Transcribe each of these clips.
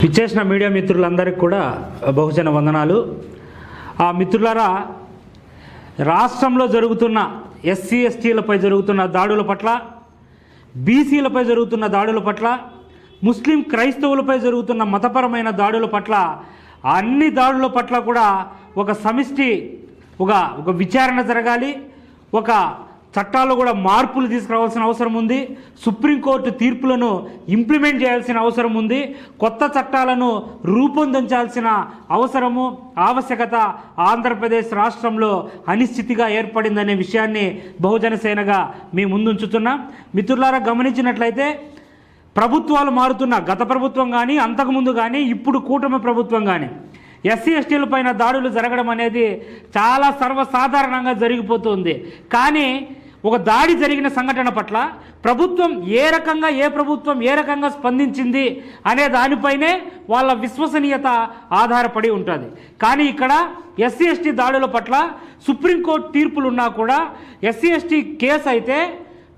పిచ్చేసిన media మిత్రులందరికీ కూడా బహుజన వందనాలు. ఆ మిత్రులారా, రాష్ట్రంలో జరుగుతున్న ఎస్సీ ఎస్టీలపై జరుగుతున్న దాడుల పట్ల, బీసీలపై జరుగుతున్న దాడుల పట్ల, ముస్లిం క్రైస్తవులపై జరుగుతున్న మతపరమైన దాడుల పట్ల, అన్ని దాడుల పట్ల కూడా ఒక సమిష్టి ఒక విచారణ జరగాలి. ఒక చట్టాల్లో కూడా మార్పులు తీసుకురావాల్సిన అవసరం ఉంది. సుప్రీంకోర్టు తీర్పులను ఇంప్లిమెంట్ చేయాల్సిన అవసరం ఉంది. కొత్త చట్టాలను రూపొందించాల్సిన అవసరము, ఆవశ్యకత ఆంధ్రప్రదేశ్ రాష్ట్రంలో అనిశ్చితిగా ఏర్పడిందనే విషయాన్ని బహుజన సేనగా మీ ముందుంచుతున్నాం. మిత్రులారా, గమనించినట్లయితే ప్రభుత్వాలు మారుతున్న, గత ప్రభుత్వం కానీ, అంతకుముందు కానీ, ఇప్పుడు కూటమి ప్రభుత్వం కానీ, ఎస్సీ ఎస్టీల పైన దాడులు జరగడం అనేది చాలా సర్వసాధారణంగా జరిగిపోతుంది. కానీ ఒక దాడి జరిగిన సంఘటన పట్ల ప్రభుత్వం ఏ రకంగా స్పందించింది అనే దానిపైనే వాళ్ళ విశ్వసనీయత ఆధారపడి ఉంటుంది. కానీ ఇక్కడ ఎస్సీ ఎస్టీ దాడుల పట్ల సుప్రీంకోర్టు తీర్పులున్నా కూడా, ఎస్సీ ఎస్టీ కేసు అయితే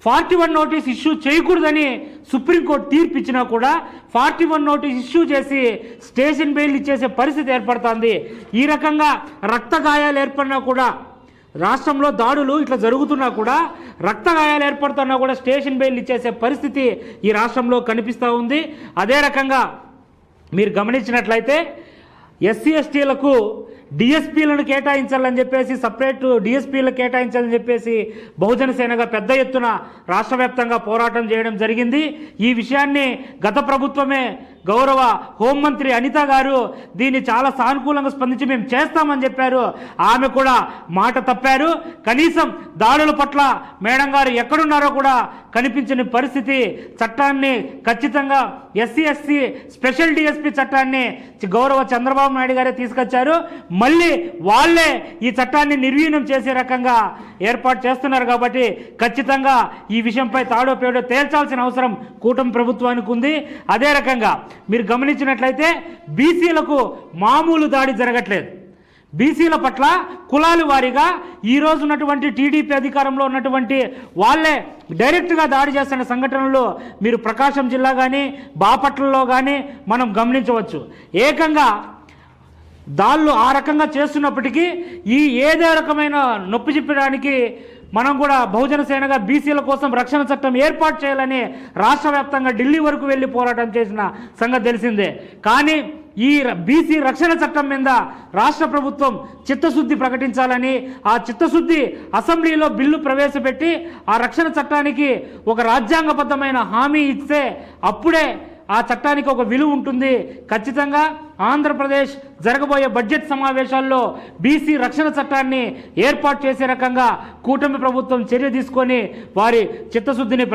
41 నోటీస్ ఇష్యూ చేయకూడదని సుప్రీంకోర్టు తీర్పు ఇచ్చినా కూడా 41 నోటీస్ ఇష్యూ చేసి స్టేషన్ బెయిల్ ఇచ్చేసే పరిస్థితి ఏర్పడుతుంది. ఈ రకంగా రక్త గాయాలు ఏర్పడినా కూడా, రాష్ట్రంలో దాడులు ఇట్లా జరుగుతున్నా కూడా, రక్త గాయాలు ఏర్పడుతున్నా కూడా స్టేషన్ బెయిల్ ఇచ్చేసే పరిస్థితి ఈ రాష్ట్రంలో కనిపిస్తూ ఉంది. అదే రకంగా మీరు గమనించినట్లయితే ఎస్సీ ఎస్టీలకు డిఎస్పీలను కేటాయించాలని చెప్పేసి, సపరేట్ డిఎస్పీలను కేటాయించాలని చెప్పేసి బహుజన సేనగా పెద్ద ఎత్తున రాష్ట్ర వ్యాప్తంగా పోరాటం చేయడం జరిగింది. ఈ విషయాన్ని గత ప్రభుత్వమే గౌరవ హోంమంత్రి అనిత గారు దీన్ని చాలా సానుకూలంగా స్పందించి మేము చేస్తామని చెప్పారు. ఆమె కూడా మాట తప్పారు. కనీసం దాడుల పట్ల మేడం గారు ఎక్కడున్నారో కూడా కనిపించని పరిస్థితి. చట్టాన్ని ఖచ్చితంగా ఎస్సీ ఎస్సీ స్పెషల్ డిఎస్పీ చట్టాన్ని గౌరవ చంద్రబాబు నాయుడు గారే తీసుకొచ్చారు. మళ్ళీ వాళ్ళే ఈ చట్టాన్ని నిర్వీర్యం చేసే రకంగా ఏర్పాటు చేస్తున్నారు. కాబట్టి ఖచ్చితంగా ఈ విషయంపై తాడో పేడో తేల్చాల్సిన అవసరం కూటమి ప్రభుత్వానికి ఉంది. అదే రకంగా మీరు గమనించినట్లయితే బీసీలకు మామూలు దాడి జరగట్లేదు. బీసీల పట్ల కులాల వారీగా ఈరోజు ఉన్నటువంటి టీడీపీ అధికారంలో ఉన్నటువంటి వాళ్ళే డైరెక్ట్గా దాడి చేస్తున్న సంఘటనలు మీరు ప్రకాశం జిల్లా కానీ, బాపట్లలో కానీ మనం గమనించవచ్చు. ఏకంగా దాళ్ళు ఆ రకంగా చేస్తున్నప్పటికీ ఏదే రకమైన నొప్పి చెప్పడానికి మనం కూడా బహుజన సేనగా బీసీల కోసం రక్షణ చట్టం ఏర్పాటు చేయాలని రాష్ట్ర వ్యాప్తంగా ఢిల్లీ వరకు వెళ్ళి పోరాటం చేసిన సంగతి తెలిసిందే. కానీ ఈ బీసీ రక్షణ చట్టం మీద రాష్ట్ర ప్రభుత్వం చిత్తశుద్ధి ప్రకటించాలని, ఆ చిత్తశుద్ధి అసెంబ్లీలో బిల్లు ప్రవేశపెట్టి ఆ రక్షణ చట్టానికి ఒక రాజ్యాంగబద్ధమైన హామీ ఇస్తే అప్పుడే ఆ చట్టానికి ఒక విలువ ఉంటుంది. ఖచ్చితంగా ఆంధ్రప్రదేశ్ జరగబోయే బడ్జెట్ సమావేశాల్లో బీసీ రక్షణ చట్టాన్ని ఏర్పాటు చేసే రకంగా కూటమి ప్రభుత్వం చర్య తీసుకొని వారి చిత్తశుద్ధిని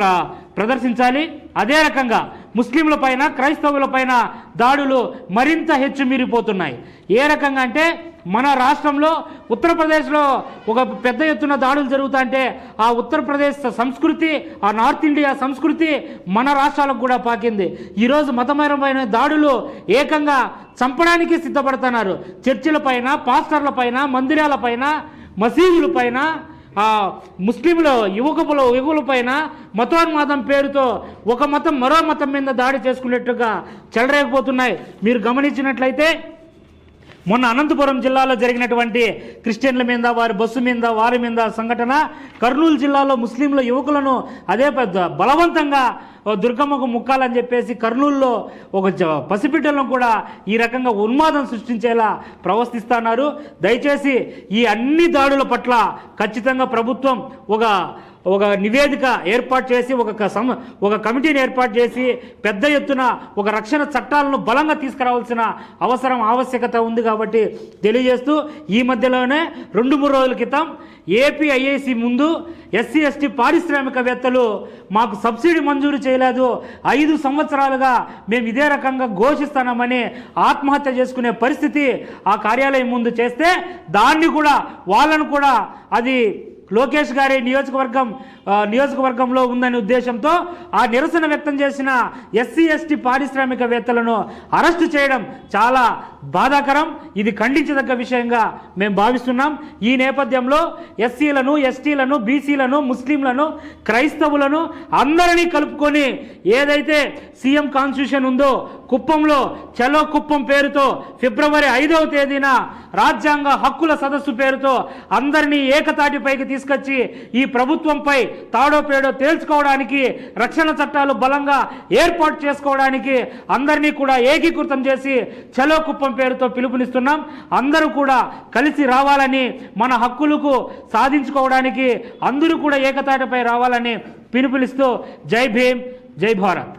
ప్రదర్శించాలి. అదే రకంగా ముస్లింల పైన, క్రైస్తవుల పైన దాడులు మరింత హెచ్చుమీరిపోతున్నాయి. ఏ రకంగా అంటే మన రాష్ట్రంలో ఉత్తరప్రదేశ్లో ఒక పెద్ద ఎత్తున దాడులు జరుగుతాయంటే ఆ ఉత్తరప్రదేశ్ సంస్కృతి, ఆ నార్త్ ఇండియా సంస్కృతి మన రాష్ట్రాలకు కూడా పాకింది. ఈరోజు మతపరమైన దాడులు ఏకంగా చంపడానికి సిద్ధపడుతున్నారు. చర్చిల పైన, పాస్టర్ల పైన, మందిరాల పైన, మసీదుల పైన, ముస్లింల యువకుల పైన మతోన్మాదం పేరుతో ఒక మతం మరో మతం మీద దాడి చేసుకునేట్టుగా చెలరేగిపోతున్నాయి. మీరు గమనించినట్లయితే మొన్న అనంతపురం జిల్లాలో జరిగినటువంటి క్రిస్టియన్ల మీద, వారి బస్సు మీద, వారి మీద సంఘటన, కర్నూలు జిల్లాలో ముస్లింల యువకులను అదే బలవంతంగా దుర్గమ్మకు ముక్కాలని చెప్పేసి కర్నూలులో ఒక పసిబిడ్డలను కూడా ఈ రకంగా ఉన్మాదం సృష్టించేలా ప్రవర్తిస్తున్నారు. దయచేసి ఈ అన్ని దాడుల పట్ల ఖచ్చితంగా ప్రభుత్వం ఒక నివేదిక ఏర్పాటు చేసి, ఒక కమిటీని ఏర్పాటు చేసి పెద్ద ఎత్తున ఒక రక్షణ చట్టాలను బలంగా తీసుకురావాల్సిన అవసరం, ఆవశ్యకత ఉంది. కాబట్టి తెలియజేస్తూ ఈ మధ్యలోనే 2-3 రోజుల క్రితం ఏపీ ఐఐసి ముందు ఎస్సీ ఎస్టీ పారిశ్రామికవేత్తలు మాకు సబ్సిడీ మంజూరు చేయలేదు, 5 సంవత్సరాలుగా మేము ఇదే రకంగా ఘోషిస్తున్నామని ఆత్మహత్య చేసుకునే పరిస్థితి ఆ కార్యాలయం ముందు చేస్తే, దాన్ని కూడా వాళ్ళను కూడా అది లోకేష్ గారి నియోజకవర్గంలో ఉందనే ఉద్దేశంతో ఆ నిరసన వ్యక్తం చేసిన ఎస్సీ ఎస్టీ పారిశ్రామికవేత్తలను అరెస్టు చేయడం చాలా బాధాకరం. ఇది ఖండించదగ్గ విషయంగా మేము భావిస్తున్నాం. ఈ నేపథ్యంలో ఎస్సీలను, ఎస్టీలను, బీసీలను, ముస్లింలను, క్రైస్తవులను అందరినీ కలుపుకొని ఏదైతే సీఎం కాన్స్టిట్యూషన్ ఉందో కుప్పంలో చలో కుప్పం పేరుతో ఫిబ్రవరి 5వ తేదీన రాజ్యాంగ హక్కుల సదస్సు పేరుతో అందరినీ ఏకతాటిపైకి తీసుకొచ్చి ఈ ప్రభుత్వంపై తాడో పేడో తేల్చుకోవడానికి, రక్షణ చట్టాలు బలంగా ఏర్పాటు చేసుకోవడానికి అందరినీ కూడా ఏకీకృతం చేసి చలో కుప్పం పేరుతో పిలుపునిస్తున్నాం. అందరూ కూడా కలిసి రావాలని, మన హక్కులకు సాధించుకోవడానికి అందరూ కూడా ఏకతాటిపై రావాలని పిలుపునిస్తూ జై భీమ్, జై భారత్.